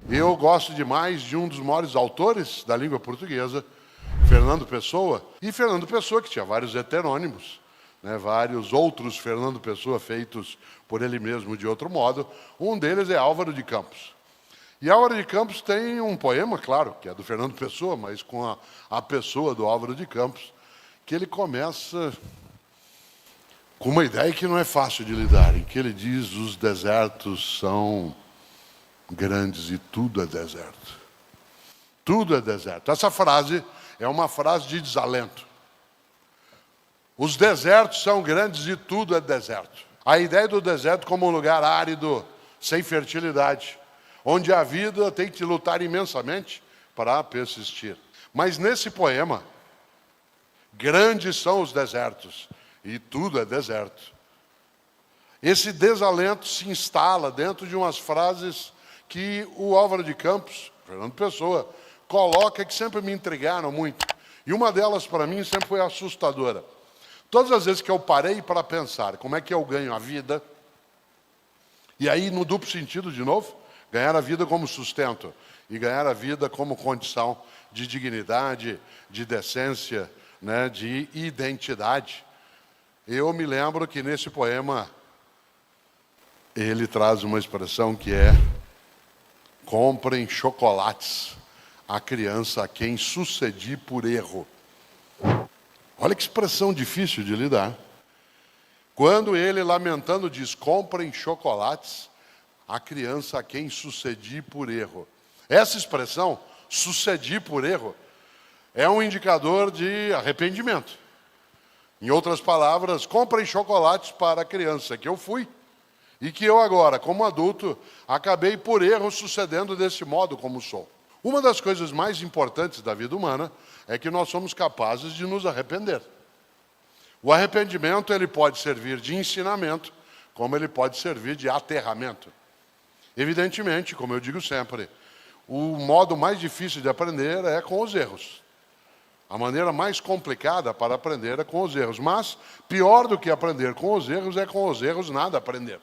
Eu gosto demais de um dos maiores autores da língua portuguesa, Fernando Pessoa. E Fernando Pessoa, que tinha vários heterônimos, né, vários outros Fernando Pessoa feitos por ele mesmo de outro modo. Um deles é Álvaro de Campos. E Álvaro de Campos tem um poema, claro, que é do Fernando Pessoa, mas com a pessoa do Álvaro de Campos, que ele começa com uma ideia que não é fácil de lidar, em que ele diz: os desertos são grandes e tudo é deserto. Tudo é deserto. Essa frase é uma frase de desalento. Os desertos são grandes e tudo é deserto. A ideia do deserto como um lugar árido, sem fertilidade, onde a vida tem que lutar imensamente para persistir. Mas nesse poema, grandes são os desertos e tudo é deserto. Esse desalento se instala dentro de umas frases que o Álvaro de Campos, Fernando Pessoa, coloca, que sempre me intrigaram muito. E uma delas, para mim, sempre foi assustadora. Todas as vezes que eu parei para pensar como é que eu ganho a vida, e aí no duplo sentido de novo, ganhar a vida como sustento e ganhar a vida como condição de dignidade, de decência, né, de identidade. Eu me lembro que nesse poema ele traz uma expressão que é: comprem chocolates à criança a quem sucedi por erro. Olha que expressão difícil de lidar. Quando ele, lamentando, diz: comprem chocolates à criança a quem sucedi por erro. Essa expressão, sucedi por erro, é um indicador de arrependimento. Em outras palavras, comprem chocolates para a criança que eu fui e que eu agora, como adulto, acabei por erro sucedendo desse modo como sou. Uma das coisas mais importantes da vida humana é que nós somos capazes de nos arrepender. O arrependimento, ele pode servir de ensinamento, como ele pode servir de aterramento. Evidentemente, como eu digo sempre, o modo mais difícil de aprender é com os erros. A maneira mais complicada para aprender é com os erros. Mas, pior do que aprender com os erros, é com os erros nada aprender.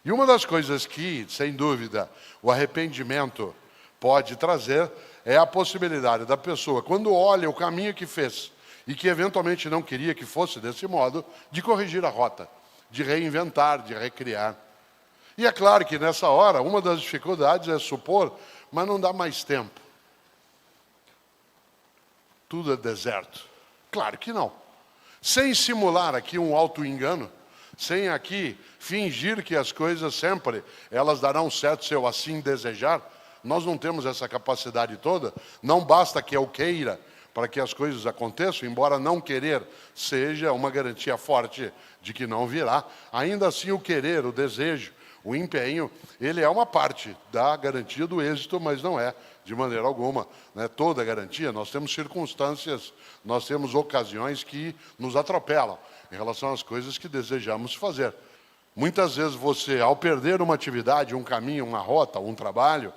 E uma das coisas que, sem dúvida, o arrependimento pode trazer é a possibilidade da pessoa, quando olha o caminho que fez e que eventualmente não queria que fosse desse modo, de corrigir a rota, de reinventar, de recriar. E é claro que nessa hora, uma das dificuldades é supor, mas não dá mais tempo. Tudo é deserto. Claro que não. Sem simular aqui um auto-engano, sem aqui fingir que as coisas sempre elas darão certo se eu assim desejar, nós não temos essa capacidade toda. Não basta que eu queira para que as coisas aconteçam, embora não querer seja uma garantia forte de que não virá. Ainda assim, o querer, o desejo, o empenho, ele é uma parte da garantia do êxito, mas não é, de maneira alguma, né, toda a garantia. Nós temos circunstâncias, nós temos ocasiões que nos atropelam em relação às coisas que desejamos fazer. Muitas vezes você, ao perder uma atividade, um caminho, uma rota, um trabalho,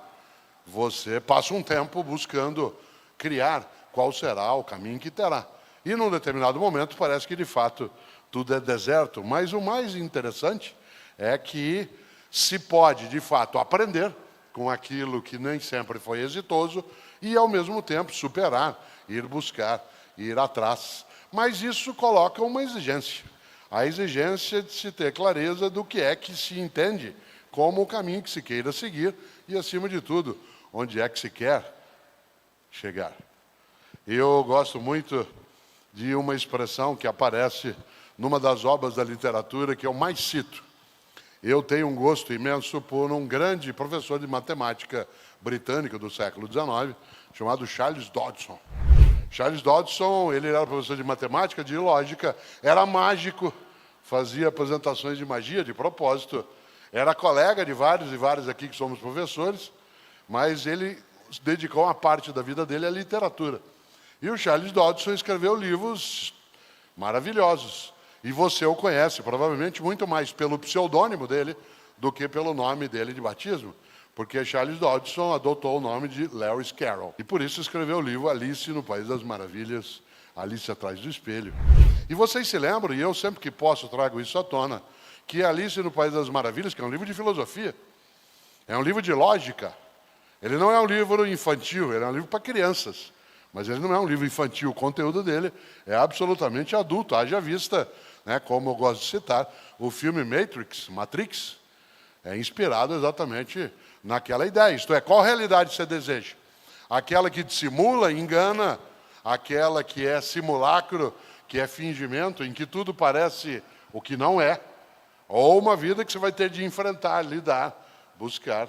você passa um tempo buscando criar qual será o caminho que terá. E num determinado momento parece que de fato tudo é deserto. Mas o mais interessante é que se pode de fato aprender com aquilo que nem sempre foi exitoso e ao mesmo tempo superar, ir buscar, ir atrás. Mas isso coloca uma exigência. A exigência de se ter clareza do que é que se entende como o caminho que se queira seguir e, acima de tudo, onde é que se quer chegar. Eu gosto muito de uma expressão que aparece numa das obras da literatura que eu mais cito. Eu tenho um gosto imenso por um grande professor de matemática britânico do século XIX, chamado Charles Dodson. Charles Dodson, ele era professor de matemática, de lógica, era mágico, fazia apresentações de magia, de propósito, era colega de vários e vários aqui que somos professores, mas ele dedicou uma parte da vida dele à literatura. E o Charles Dodson escreveu livros maravilhosos. E você o conhece, provavelmente, muito mais pelo pseudônimo dele do que pelo nome dele de batismo. Porque Charles Dodson adotou o nome de Lewis Carroll. E por isso escreveu o livro Alice no País das Maravilhas, Alice atrás do espelho. E vocês se lembram, e eu sempre que posso trago isso à tona, que Alice no País das Maravilhas, que é um livro de filosofia, é um livro de lógica, Ele não é um livro infantil, ele é um livro para crianças. Mas ele não é um livro infantil, o conteúdo dele é absolutamente adulto. Haja vista, né, como eu gosto de citar, o filme Matrix, é inspirado exatamente naquela ideia. Isto é, qual realidade você deseja? Aquela que dissimula, engana, aquela que é simulacro, que é fingimento, em que tudo parece o que não é, ou uma vida que você vai ter de enfrentar, lidar, buscar.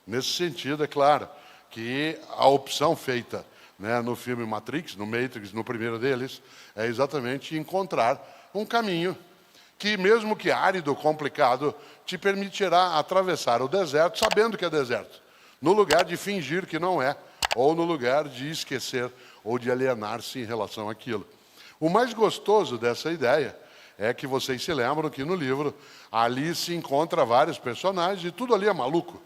Nesse sentido, é claro, que a opção feita, né, no filme Matrix, no primeiro deles, é exatamente encontrar um caminho que, mesmo que árido, complicado, te permitirá atravessar o deserto sabendo que é deserto, no lugar de fingir que não é, ou no lugar de esquecer ou de alienar-se em relação àquilo. O mais gostoso dessa ideia é que vocês se lembram que no livro ali se encontra vários personagens e tudo ali é maluco.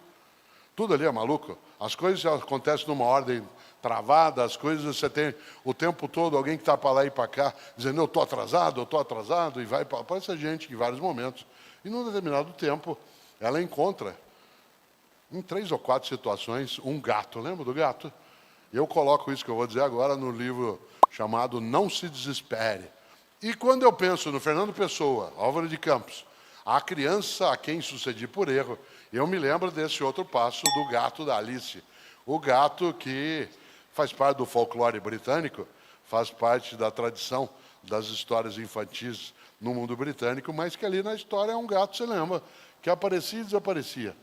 Tudo ali é maluco. As coisas acontecem numa ordem travada, as coisas você tem o tempo todo alguém que está para lá e para cá, dizendo eu estou atrasado, e vai para essa gente em vários momentos. E num determinado tempo, ela encontra, em 3 ou 4 situações, um gato. Lembra do gato? Eu coloco isso que eu vou dizer agora no livro chamado Não Se Desespere. E quando eu penso no Fernando Pessoa, Álvaro de Campos, a criança a quem sucedi por erro, eu me lembro desse outro passo do gato da Alice. O gato que faz parte do folclore britânico, faz parte da tradição das histórias infantis no mundo britânico, mas que ali na história é um gato, você lembra, que aparecia e desaparecia.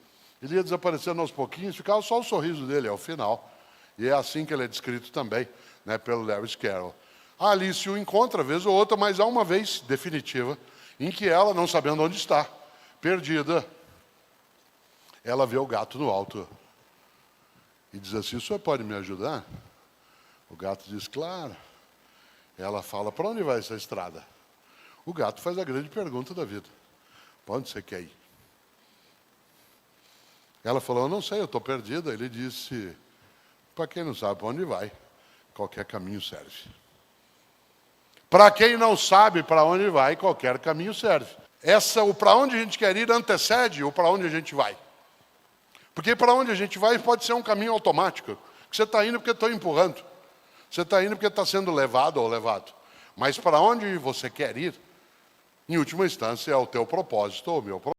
Ele ia desaparecendo aos pouquinhos, ficava só o sorriso dele ao final. E é assim que ele é descrito também, né, pelo Lewis Carroll. A Alice o encontra, vez ou outra, mas há uma vez definitiva, em que ela, não sabendo onde está, perdida, ela vê o gato no alto e diz assim, o senhor pode me ajudar? O gato diz, claro. Ela fala, para onde vai essa estrada? O gato faz a grande pergunta da vida. Para onde você quer ir? Ela falou, eu não sei, eu estou perdida. Ele disse, para quem não sabe para onde vai, qualquer caminho serve. Para quem não sabe para onde vai, qualquer caminho serve. O para onde a gente quer ir antecede o para onde a gente vai. Porque para onde a gente vai pode ser um caminho automático. Que você está indo porque estou empurrando. Você está indo porque está sendo levado ou levado. Mas para onde você quer ir, em última instância, é o teu propósito ou o meu propósito.